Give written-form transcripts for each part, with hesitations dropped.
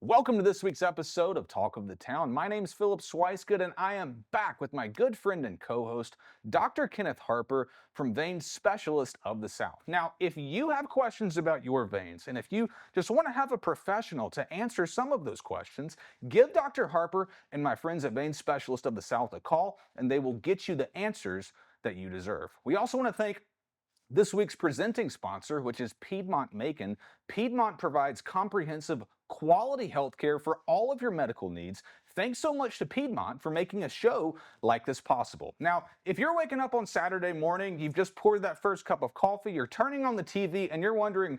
Welcome to this week's episode of Talk of the Town. My name's Philip Swicegood, and I am back with my good friend and co-host, Dr. Kenneth Harper from Veins Specialist of the South. Now, if you have questions about your veins, and if you just want to have a professional to answer some of those questions, give Dr. Harper and my friends at Veins Specialist of the South a call, and they will get you the answers that you deserve. We also want to thank this week's presenting sponsor, which is Piedmont Macon. Piedmont provides comprehensive, quality healthcare for all of your medical needs. Thanks so much to Piedmont for making a show like this possible. Now, if you're waking up on Saturday morning, you've just poured that first cup of coffee, you're turning on the TV, and you're wondering,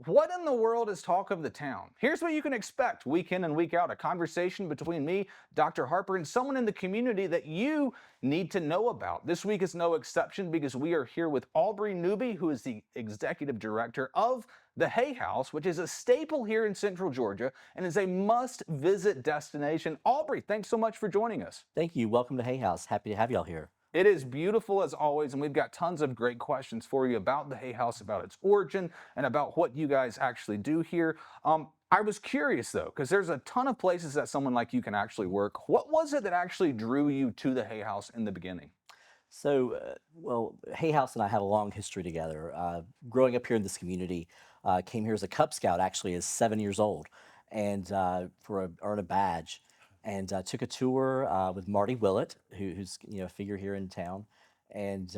what in the world is Talk of the Town? Here's what you can expect week in and week out, a conversation between me, Dr. Harper, and someone in the community that you need to know about. This week is no exception because we are here with Aubrey Newby, who is the executive director of the Hay House, which is a staple here in Central Georgia and is a must-visit destination. Aubrey, thanks so much for joining us. Thank you. Welcome to Hay House. Happy to have y'all here. It is beautiful as always, and we've got tons of great questions for you about the Hay House, about its origin, and about what you guys actually do here. I was curious though, because there's a ton of places that someone like you can actually work. What was it that actually drew you to the Hay House in the beginning? Hay House and I have a long history together. Growing up here in this community, came here as a Cub Scout actually as 7 years old, and earn a badge, and took a tour with Marty Willett, who's a figure here in town, and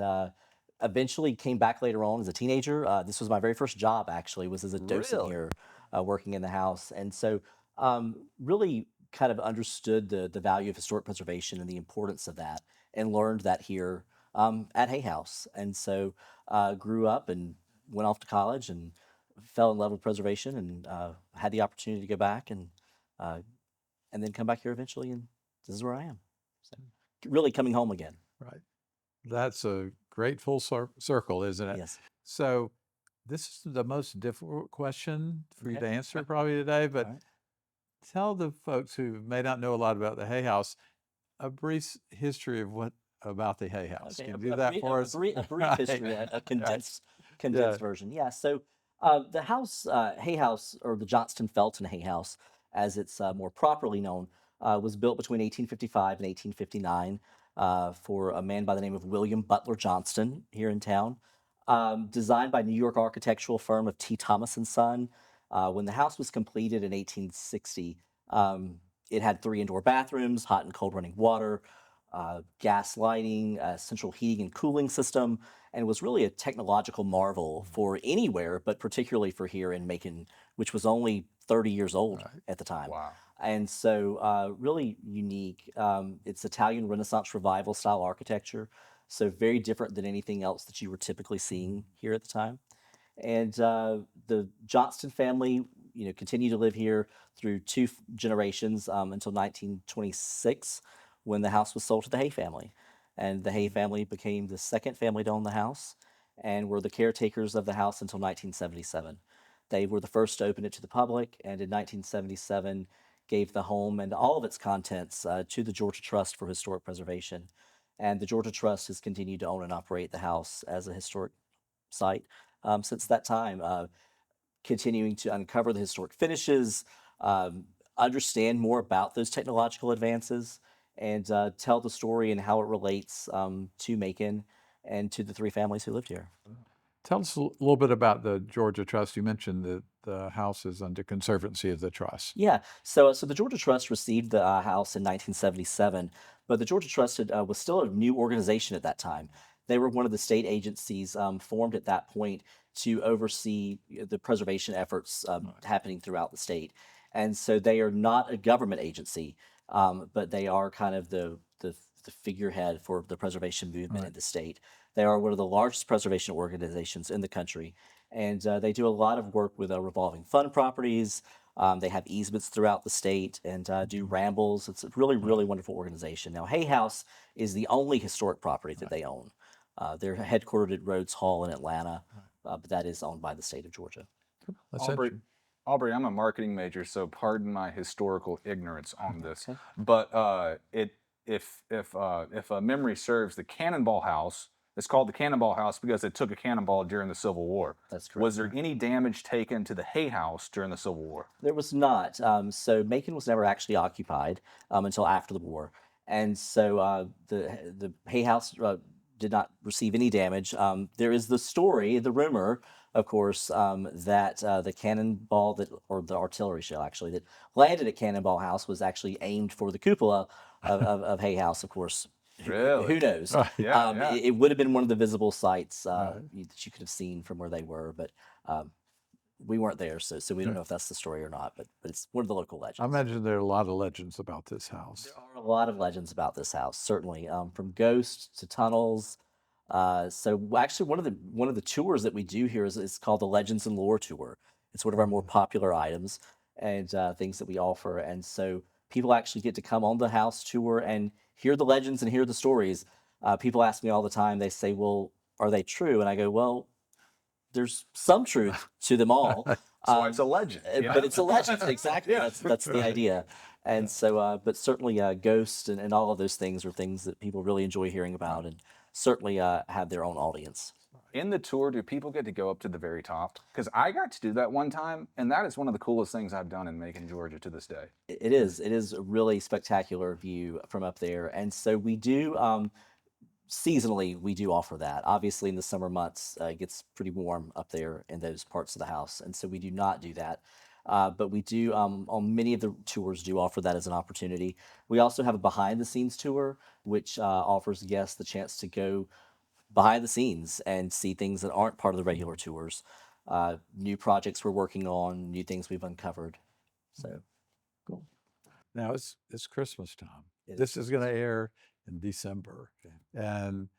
eventually came back later on as a teenager. This was my very first job actually, was as a docent Really? here, working in the house, and so really kind of understood the value of historic preservation and the importance of that, and learned that here at Hay House. And so grew up and went off to college and fell in love with preservation, and had the opportunity to go back uh, and then come back here eventually. And this is where I am. So really coming home again. Right. That's a great full circle, isn't it? Yes. So this is the most difficult question for you Okay. to answer probably today, but All right. tell the folks who may not know a lot about the Hay House a brief history of what about the Hay House. Okay, Can you do that for us? a brief history, a condensed Yeah. version. Yeah. So the house, Hay House, or the Johnston Felton Hay House, as it's more properly known, was built between 1855 and 1859 for a man by the name of William Butler Johnston here in town. Designed by New York architectural firm of T. Thomas and Son. When the house was completed in 1860, it had 3 indoor bathrooms, hot and cold running water, gas lighting, central heating and cooling system, and was really a technological marvel for anywhere, but particularly for here in Macon, which was only 30 years old Right. at the time. Wow. And so, really unique. It's Italian Renaissance Revival style architecture, so very different than anything else that you were typically seeing here at the time. And the Johnston family, continued to live here through two generations until 1926, when the house was sold to the Hay family. And the Hay family became the second family to own the house, and were the caretakers of the house until 1977. They were the first to open it to the public, and in 1977 gave the home and all of its contents to the Georgia Trust for Historic Preservation. And the Georgia Trust has continued to own and operate the house as a historic site since that time, continuing to uncover the historic finishes, understand more about those technological advances, and tell the story and how it relates to Macon and to the three families who lived here. Tell us a little bit about the Georgia Trust. You mentioned that the house is under conservancy of the trust. Yeah, so the Georgia Trust received the house in 1977, but the Georgia Trust was still a new organization at that time. They were one of the state agencies formed at that point to oversee the preservation efforts happening throughout the state. And so they are not a government agency, but they are kind of the figurehead for the preservation movement in the state. They are one of the largest preservation organizations in the country, and they do a lot of work with revolving fund properties. They have easements throughout the state and do rambles. It's a really, really wonderful organization. Now, Hay House is the only historic property that they own. They're headquartered at Rhodes Hall in Atlanta, but that is owned by the state of Georgia. That's Aubrey, interesting. Aubrey, I'm a marketing major, so pardon my historical ignorance on this. Okay. But if memory serves, the Cannonball House It's called the Cannonball House because it took a cannonball during the Civil War. That's Was correct. there any damage taken to the Hay House during the Civil War? There was not. So Macon was never actually occupied until after the war, and so the Hay House did not receive any damage. There is the story, the rumor, of course, that the cannonball that, or the artillery shell actually, that landed at Cannonball House was actually aimed for the cupola of Hay House. Of course, Really? who knows? Right. Yeah, yeah. It would have been one of the visible sites Right. that you could have seen from where they were, but. We weren't there, so we don't know if that's the story or not. But it's one of the local I legends. imagine there are a lot of legends about this house. There are a lot of legends about this house, certainly, from ghosts to tunnels. Actually, one of the tours that we do here is called the Legends and Lore Tour. It's one of our more popular items and things that we offer, and so people actually get to come on the house tour and hear the legends and hear the stories. People ask me all the time. They say, "Well, are they true?" And I go, "Well, there's some truth to them all." That's why it's a legend. But it's a legend, exactly. Yeah. That's the idea. And so, but certainly, ghosts and all of those things are things that people really enjoy hearing about, and certainly have their own audience. In the tour, do people get to go up to the very top? Because I got to do that one time, and that is one of the coolest things I've done in Macon, Georgia to this day. It is a really spectacular view from up there, and so we do. Seasonally, we do offer that. Obviously, in the summer months, it gets pretty warm up there in those parts of the house, and so we do not do that. But we do, on many of the tours, do offer that as an opportunity. We also have a behind the scenes tour, which offers guests the chance to go behind the scenes and see things that aren't part of the regular tours, new projects we're working on, new things we've uncovered. So Cool. Now it's Christmas time. it This is going to air in December, and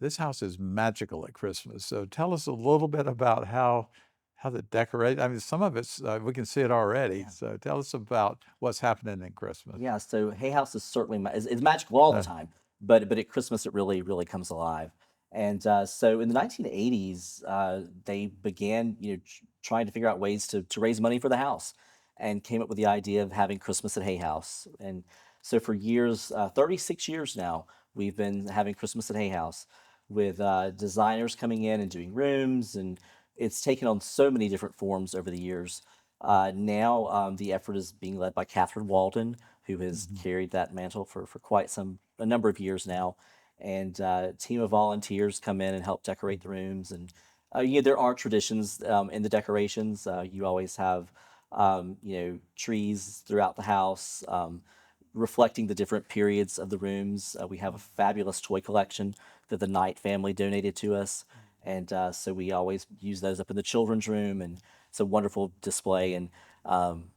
this house is magical at Christmas. So tell us a little bit about how the decorate. I mean, some of it's we can see it already. So tell us about what's happening in Christmas. Yeah, so Hay House is certainly it's magical all the Uh, time, but at Christmas it really comes alive. And so in the 1980s, they began trying to figure out ways to raise money for the house, and came up with the idea of having Christmas at Hay House. And so for years, 36 years now, we've been having Christmas at Hay House with designers coming in and doing rooms, and it's taken on so many different forms over the years. Now the effort is being led by Catherine Walden, who has carried that mantle for quite a number of years now, and a team of volunteers come in and help decorate the rooms. And there are traditions in the decorations. You always have trees throughout the house. Reflecting the different periods of the rooms. We have a fabulous toy collection that the Knight family donated to us. And so we always use those up in the children's room, and it's a wonderful display. And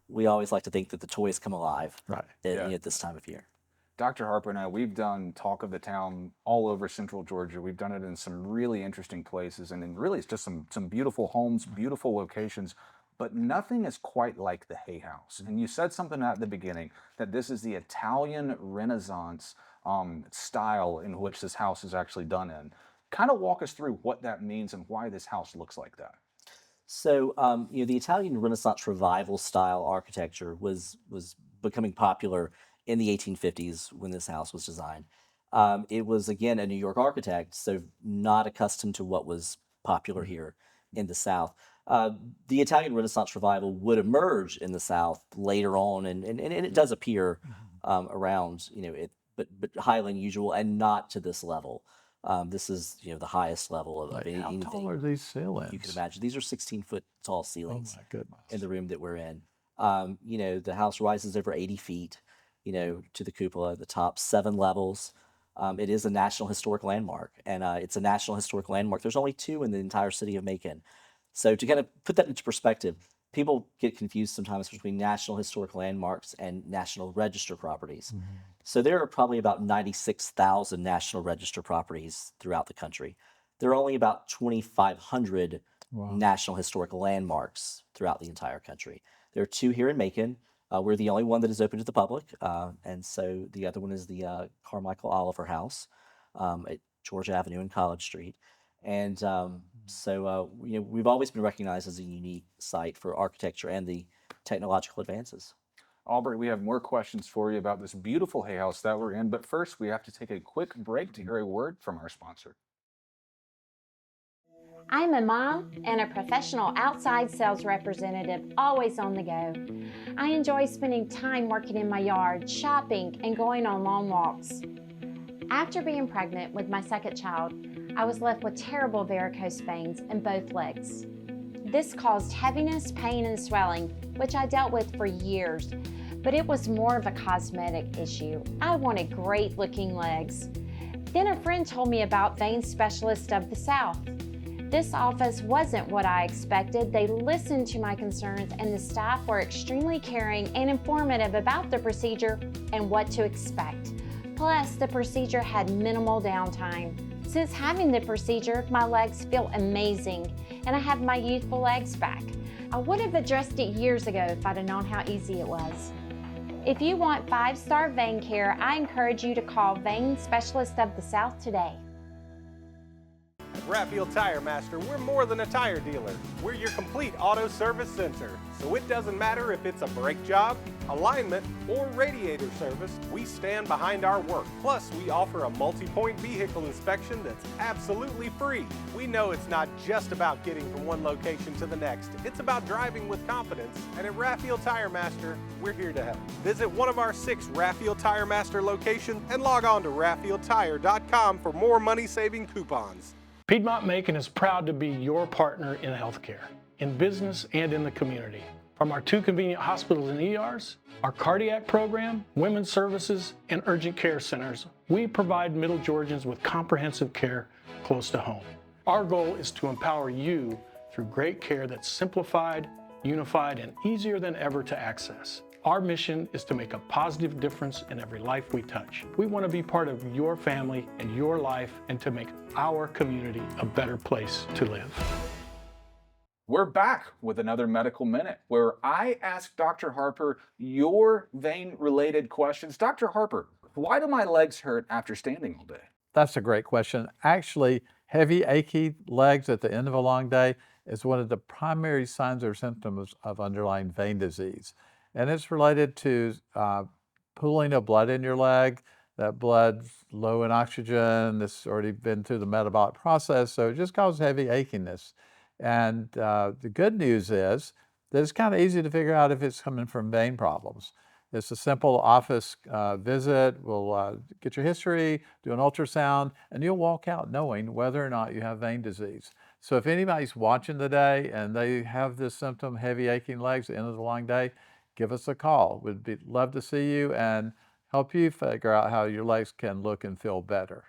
we always like to think that the toys come alive Right. at this time of year. Dr. Harper and I, we've done Talk of the Town all over Central Georgia. We've done it in some really interesting places, and in really it's just some beautiful homes, beautiful locations, but nothing is quite like the Hay House. And you said something at the beginning that this is the Italian Renaissance style in which this house is actually done in. Kind of walk us through what that means and why this house looks like that. So, the Italian Renaissance revival style architecture was becoming popular in the 1850s when this house was designed. It was again a New York architect, so not accustomed to what was popular here in the South. Uh, the Italian Renaissance revival would emerge in the South later on, and it does appear around it, but highly unusual and not to this level. This is the highest level of Like, any, how tall anything are these you can ceilings? imagine. These are 16-foot tall Oh ceilings my in the goodness. room that we're in. The house rises over 80 feet, to the cupola, the top 7 levels. It is a National Historic Landmark, and it's a National Historic Landmark. There's only 2 in the entire city of Macon. So to kind of put that into perspective, people get confused sometimes between National Historic Landmarks and National Register properties. So there are probably about 96,000 National Register properties throughout the country. There are only about 2,500 Wow. National Historic Landmarks throughout the entire country. There are 2 here in Macon. We're the only one that is open to the public, and so the other one is the Carmichael Oliver House at Georgia Avenue and College Street. And we've always been recognized as a unique site for architecture and the technological advances. Aubrey, we have more questions for you about this beautiful hay house that we're in, but first we have to take a quick break to hear a word from our sponsor. I'm a mom and a professional outside sales representative, always on the go. I enjoy spending time working in my yard, shopping, and going on long walks. After being pregnant with my second child, I was left with terrible varicose veins in both legs. This caused heaviness, pain, and swelling, which I dealt with for years, but it was more of a cosmetic issue. I wanted great looking legs. Then a friend told me about Vein Specialist of the South. This office wasn't what I expected. They listened to my concerns, and the staff were extremely caring and informative about the procedure and what to expect. Plus, the procedure had minimal downtime. Since having the procedure, my legs feel amazing, and I have my youthful legs back. I would have addressed it years ago if I'd have known how easy it was. If you want 5-star vein care, I encourage you to call Vein Specialist of the South today. At Raphael Tire Master, we're more than a tire dealer. We're your complete auto service center. So it doesn't matter if it's a brake job, alignment, or radiator service, we stand behind our work. Plus, we offer a multi-point vehicle inspection that's absolutely free. We know it's not just about getting from one location to the next. It's about driving with confidence. And at Raphael Tire Master, we're here to help. Visit one of our 6 Raphael Tire Master locations and log on to raphaeltire.com for more money-saving coupons. Piedmont Macon is proud to be your partner in healthcare, in business and in the community. From our 2 convenient hospitals and ERs, our cardiac program, women's services, and urgent care centers, we provide Middle Georgians with comprehensive care close to home. Our goal is to empower you through great care that's simplified, unified, and easier than ever to access. Our mission is to make a positive difference in every life we touch. We want to be part of your family and your life and to make our community a better place to live. We're back with another Medical Minute where I ask Dr. Harper your vein-related questions. Dr. Harper, why do my legs hurt after standing all day? That's a great question. Actually, heavy, achy legs at the end of a long day is one of the primary signs or symptoms of underlying vein disease. And it's related to pooling of blood in your leg. That blood's low in oxygen. It's already been through the metabolic process, so it just causes heavy achiness. And the good news is that it's kind of easy to figure out if it's coming from vein problems. It's a simple office visit. We'll get your history, do an ultrasound, and you'll walk out knowing whether or not you have vein disease. So if anybody's watching today and they have this symptom, heavy aching legs at the end of the long day, give us a call. We'd love to see you and help you figure out how your legs can look and feel better.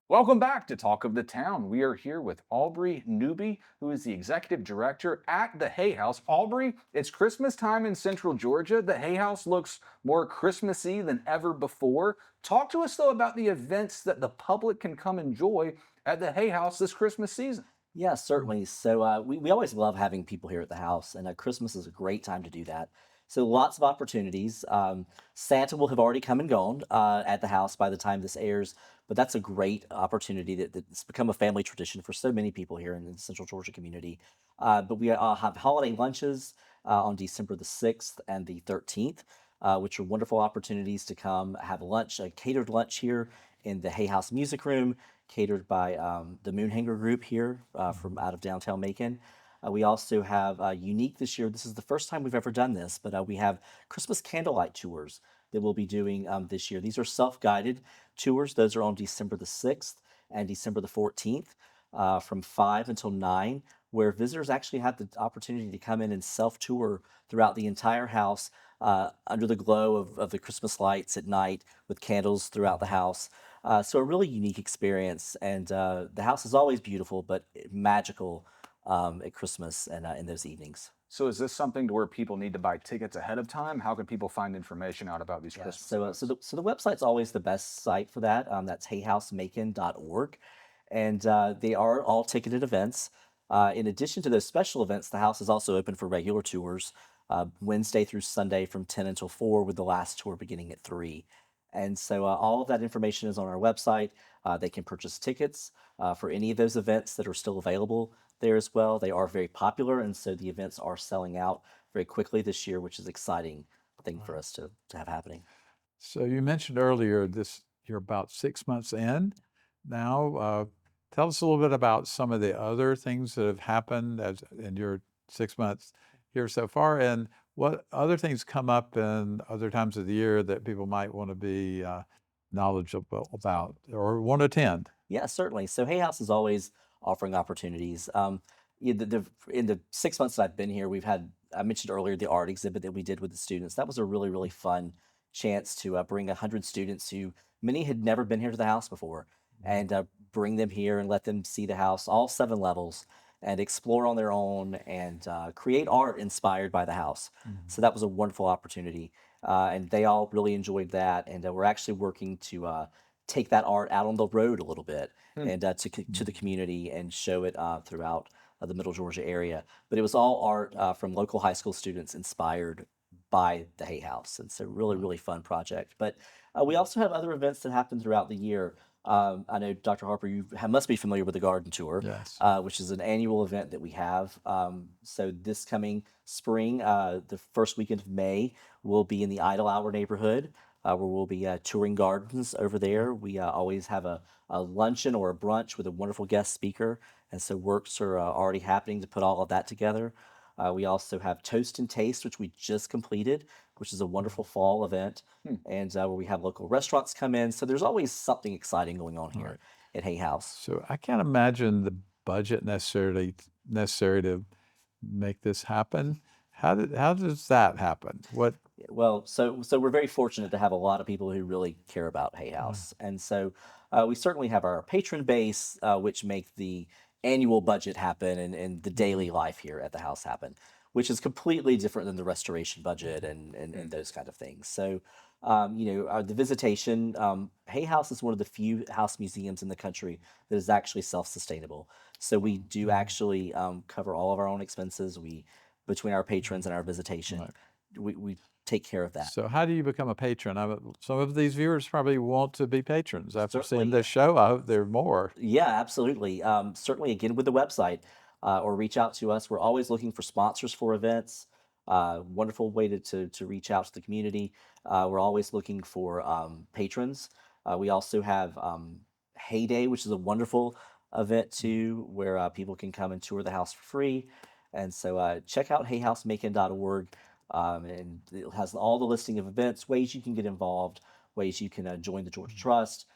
Welcome back to Talk of the Town. We are here with Aubrey Newby, who is the executive director at the Hay House. Aubrey, it's Christmas time in Central Georgia. The Hay House looks more Christmassy than ever before. Talk to us, though, about the events that the public can come enjoy at the Hay House this Christmas season. Yeah, certainly. So we always love having people here at the house, and Christmas is a great time to do that. So lots of opportunities. Santa will have already come and gone at the house by the time this airs, but that's a great opportunity that's become a family tradition for so many people here in the Central Georgia community. But we have holiday lunches on December the 6th and the 13th, which are wonderful opportunities to come have lunch, a catered lunch here in the Hay House Music Room, catered by the Moonhanger Group here from out of downtown Macon. We also have unique this year. This is the first time we've ever done this, but we have Christmas candlelight tours that we'll be doing this year. These are self-guided tours. Those are on December the 6th and December the 14th from 5 until 9, where visitors actually have the opportunity to come in and self-tour throughout the entire house under the glow of the Christmas lights at night with candles throughout the house. So a really unique experience. And the house is always beautiful, but magical at Christmas and in those evenings. So is this something to where people need to buy tickets ahead of time? How can people find information out about these Yeah, Christmas so, events? so the website's always the best site for that. That's hayhousemacon.org. And they are all ticketed events. In addition to those special events, the house is also open for regular tours Wednesday through Sunday from 10 until 4, with the last tour beginning at 3. And so all of that information is on our website. They can purchase tickets for any of those events that are still available there as well. They are very popular, and so the events are selling out very quickly this year, which is an exciting thing for us to have happening. So you mentioned earlier you're about 6 months in now. Tell us a little bit about some of the other things that have happened as in your 6 months here so far, and what other things come up in other times of the year that people might want to be knowledgeable about or want to attend. Yeah, certainly. So Hay House is always offering opportunities. In the 6 months that I've been here, we've had, I mentioned earlier, the art exhibit that we did with the students. That was a really, really fun chance to bring 100 students who many had never been here to the house before, and bring them here and let them see the house, all 7 levels, and explore on their own and create art inspired by the house. So that was a wonderful opportunity. And they all really enjoyed that. And we're actually working to take that art out on the road a little bit and to the community and show it throughout the Middle Georgia area. But it was all art from local high school students inspired by the Hay House. And so really, really fun project. But we also have other events that happen throughout the year. I know, Dr. Harper, must be familiar with the garden tour, Yes. which is an annual event that we have. So this coming spring, the first weekend of May, we'll be in the Idle Hour neighborhood, where we'll be touring gardens over there. We always have a luncheon or a brunch with a wonderful guest speaker, and so works are already happening to put all of that together. We also have Toast and Taste, which we just completed, which is a wonderful fall event, and where we have local restaurants come in. So there's always something exciting going on here Right. at Hay House. So I can't imagine the budget necessary to make this happen. How does that happen? What? Well, so we're very fortunate to have a lot of people who really care about Hay House, and so we certainly have our patron base, which make the annual budget happen and the daily life here at the house happen, which is completely different than the restoration budget and those kind of things. So, the visitation, Hay House is one of the few house museums in the country that is actually self-sustainable. So we do actually cover all of our own expenses. Between our patrons and our visitation, Right. we take care of that. So how do you become a patron? Some of these viewers probably want to be patrons after seeing Certainly. this show. I hope there are more. Yeah, absolutely. Certainly, again, with the website, or reach out to us. We're always looking for sponsors for events. Wonderful way to reach out to the community. We're always looking for patrons. We also have Heyday, which is a wonderful event too, where people can come and tour the house for free. And so check out hayhousemacon.org. And it has all the listing of events, ways you can get involved, ways you can join the Georgia Trust,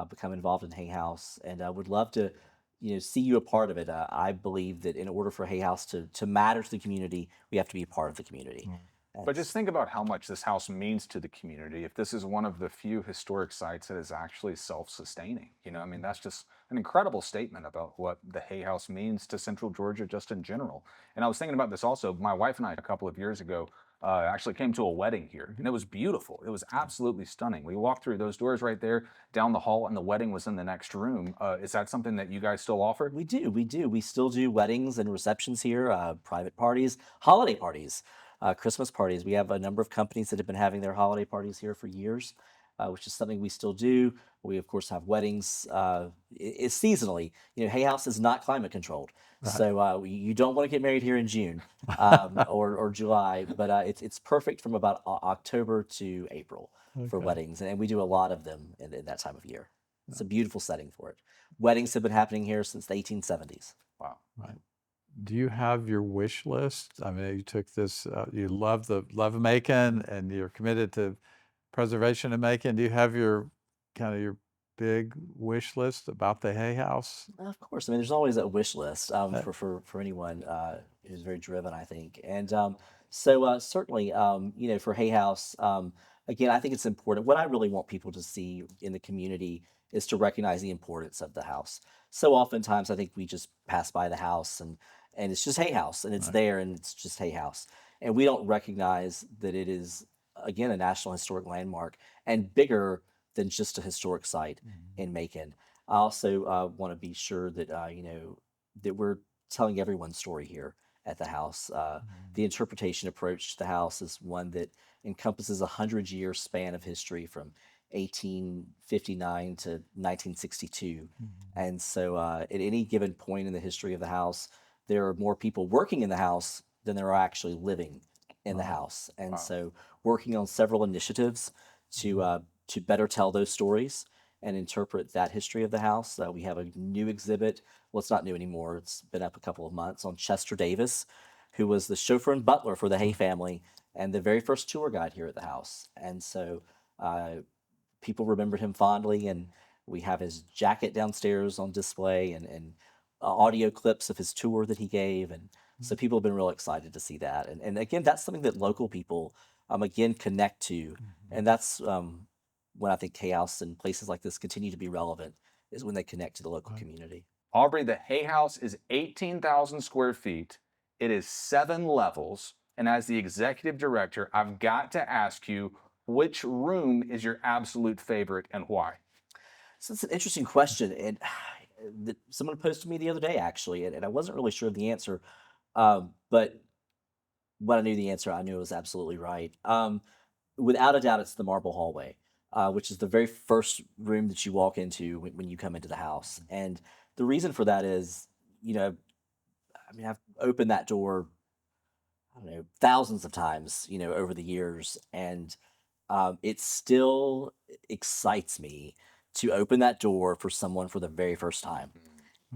become involved in Hay House, and I would love to, see you a part of it. I believe that in order for Hay House to matter to the community, we have to be a part of the community. But just think about how much this house means to the community. If this is one of the few historic sites that is actually self-sustaining, I mean, that's just an incredible statement about what the Hay House means to Central Georgia just in general. And I was thinking about this also. My wife and I, a couple of years ago, actually came to a wedding here, and it was beautiful. It was absolutely stunning. We walked through those doors right there, down the hall, and the wedding was in the next room. Is that something that you guys still offer? We do, we do. We still do weddings and receptions here, private parties, holiday parties, Christmas parties. We have a number of companies that have been having their holiday parties here for years, which is something we still do. We of course have weddings. It's seasonally. Hay House is not climate controlled, so you don't want to get married here in June or July, but it's perfect from about October to April for Okay. weddings, and we do a lot of them in that time of year. It's a beautiful setting for it. Weddings have been happening here since the 1870s. Wow. Right. Do you have your wish list? I mean, you took this, you love of Macon and you're committed to preservation of Macon. Do you have your big wish list about the Hay House? Of course, I mean, there's always a wish list for anyone who's very driven, I think, and certainly, for Hay House, again, I think it's important. What I really want people to see in the community is to recognize the importance of the house. So oftentimes, I think we just pass by the house and it's just Hay House and it's there and it's just Hay House, and we don't recognize that it is again a National Historic Landmark and bigger than just a historic site in Macon. I also want to be sure that that we're telling everyone's story here at the house. The interpretation approach to the house is one that encompasses a 100-year span of history from 1859 to 1962, and so at any given point in the history of the house, there are more people working in the house than there are actually living in the house, and so working on several initiatives to better tell those stories and interpret that history of the house. We have a new exhibit. Well, it's not new anymore. It's been up a couple of months on Chester Davis, who was the chauffeur and butler for the Hay family and the very first tour guide here at the house. And so people remembered him fondly, and we have his jacket downstairs on display and audio clips of his tour that he gave. And so people have been real excited to see that. And again, that's something that local people, again, connect to. And that's when I think Hay House and places like this continue to be relevant, is when they connect to the local community. Aubrey, the Hay House is 18,000 square feet. It is 7 levels. And as the executive director, I've got to ask you, which room is your absolute favorite and why? So it's an interesting question, and someone posed to me the other day actually, and I wasn't really sure of the answer, but when I knew the answer, I knew it was absolutely right. Without a doubt, it's the marble hallway, which is the very first room that you walk into when you come into the house. And the reason for that is, I mean, I've opened that door, I don't know, thousands of times, over the years, and it still excites me to open that door for someone for the very first time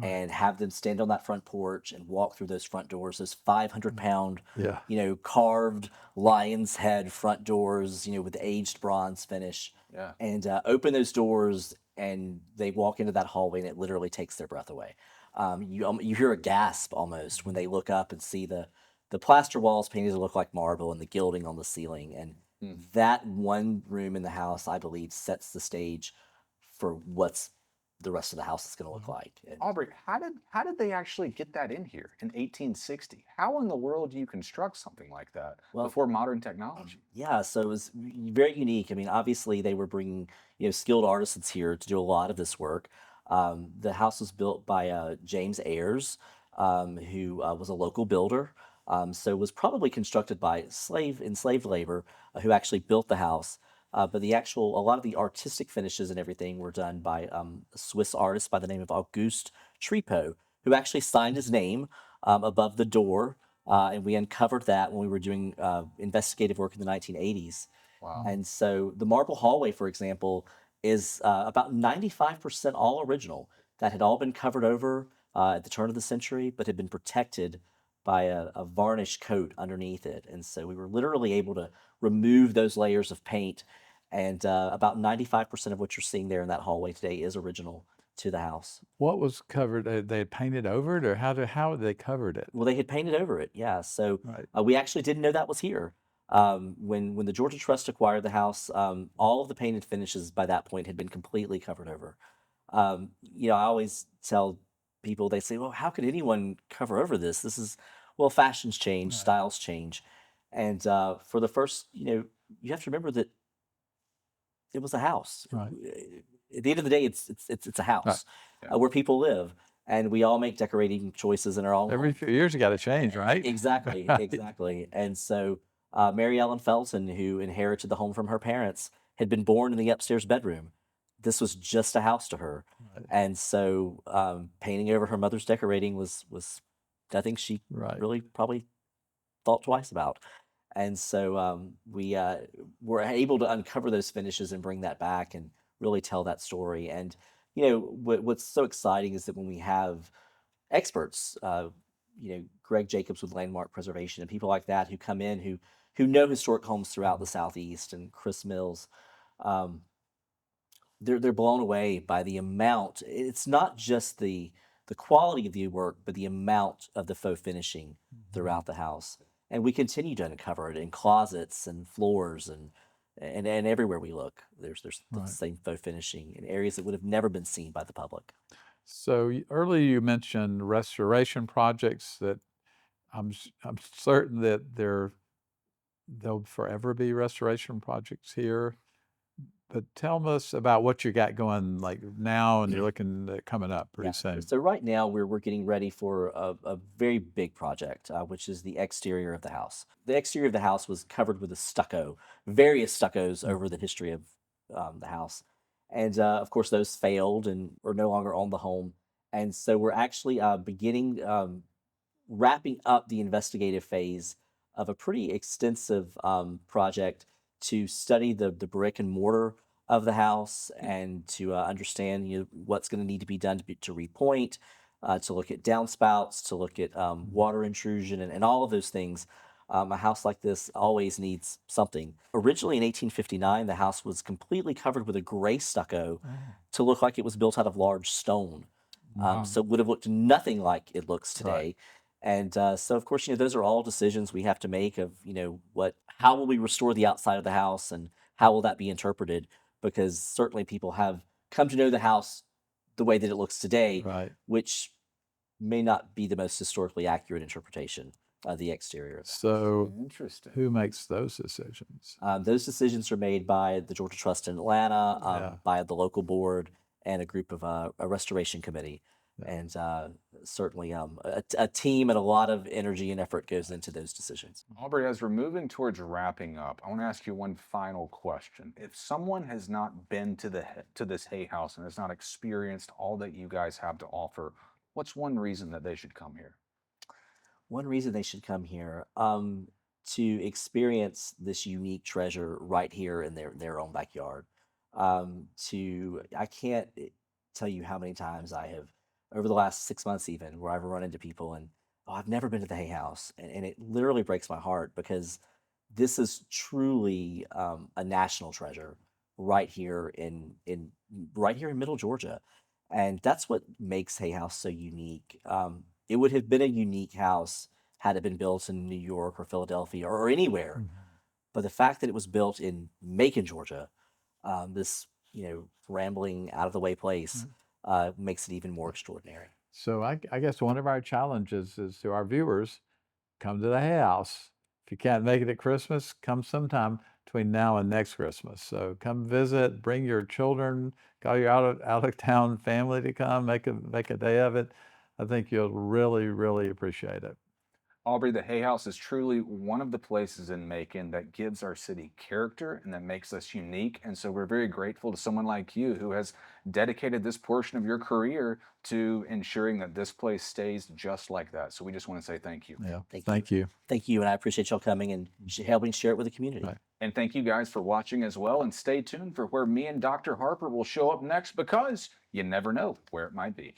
and have them stand on that front porch and walk through those front doors, those 500-pound, Yeah. carved lion's head front doors, with aged bronze finish. Yeah. And open those doors, and they walk into that hallway, and it literally takes their breath away. You hear a gasp almost when they look up and see the plaster walls painted to look like marble and the gilding on the ceiling. And that one room in the house, I believe, sets the stage for what's the rest of the house is going to look like. And Aubrey, how did they actually get that in here in 1860? How in the world do you construct something like that before modern technology? yeah, so it was very unique. I mean, obviously they were bringing skilled artisans here to do a lot of this work. The house was built by James Ayers, who was a local builder. So was probably constructed by enslaved labor who actually built the house. But a lot of the artistic finishes and everything were done by a Swiss artist by the name of Auguste Tripo, who actually signed his name above the door. And we uncovered that when we were doing investigative work in the 1980s. Wow. And so the marble hallway, for example, is about 95% all original. That had all been covered over at the turn of the century, but had been protected by a varnish coat underneath it. And so we were literally able to remove those layers of paint. And about 95% of what you're seeing there in that hallway today is original to the house. What was covered? They had painted over it, or how had they covered it? Well, they had painted over it, yeah. So Right. we actually didn't know that was here. When the Georgia Trust acquired the house, all of the painted finishes by that point had been completely covered over. I always tell people, they say, well, how could anyone cover over this? Well, fashions change, Right. styles change. And for the first, you have to remember that it was a house. Right. At the end of the day, it's a house Yeah. where people live, and we all make decorating choices in our own Every few years you got to change, right? Exactly, exactly. And so Mary Ellen Felton, who inherited the home from her parents, had been born in the upstairs bedroom. This was just a house to her. Right. And so painting over her mother's decorating was nothing she Right. really probably thought twice about. And so we were able to uncover those finishes and bring that back and really tell that story. And what's so exciting is that when we have experts, Greg Jacobs with Landmark Preservation and people like that who come in who know historic homes throughout the Southeast, and Chris Mills, they're blown away by the amount. It's not just the quality of the work, but the amount of the faux finishing throughout the house. And we continue to uncover it in closets and floors and everywhere we look. There's the Right. same faux finishing in areas that would have never been seen by the public. So earlier you mentioned restoration projects that I'm certain that there'll forever be restoration projects here. But tell us about what you got going like now, and you're looking at coming up pretty soon. So right now we're getting ready for a very big project, which is the exterior of the house. The exterior of the house was covered with various stuccos over the history of the house. And of course those failed and are no longer on the home. And so we're actually beginning, wrapping up the investigative phase of a pretty extensive project to study the brick and mortar of the house and to understand what's going to need to be done to repoint, to look at downspouts, to look at water intrusion, and all of those things. A house like this always needs something. Originally in 1859, the house was completely covered with a gray stucco to look like it was built out of large stone. So it would have looked nothing like it looks today. And so, of course, those are all decisions we have to make of, how will we restore the outside of the house and how will that be interpreted? Because certainly people have come to know the house the way that it looks today, Right. which may not be the most historically accurate interpretation of the exterior. So Interesting. who makes those decisions? Those decisions are made by the Georgia Trust in Atlanta, Yeah. by the local board, and a group of a restoration committee. Yeah. And certainly a team and a lot of energy and effort goes into those decisions. Aubrey, as we're moving towards wrapping up, I want to ask you one final question. If someone has not been to this Hay House and has not experienced all that you guys have to offer, what's one reason that they should come here? One reason they should come here to experience this unique treasure right here in their own backyard. I can't tell you how many times I have over the last 6 months even where I've run into people and I've never been to the Hay House, and it literally breaks my heart because this is truly a national treasure right here in Middle Georgia, and that's what makes Hay House so unique. It would have been a unique house had it been built in New York or Philadelphia or anywhere, but the fact that it was built in Macon, Georgia, this rambling out of the way place, makes it even more extraordinary. So I guess one of our challenges is to our viewers, come to the Hay House. If you can't make it at Christmas, come sometime between now and next Christmas. So come visit, bring your children, call your out of town family to come, make a day of it. I think you'll really, really appreciate it. Aubrey, the Hay House is truly one of the places in Macon that gives our city character and that makes us unique. And so we're very grateful to someone like you who has dedicated this portion of your career to ensuring that this place stays just like that. So we just want to say thank you. Yeah. Thank you. Thank you, and I appreciate y'all coming and helping share it with the community. Right. And thank you guys for watching as well. And stay tuned for where me and Dr. Harper will show up next because you never know where it might be.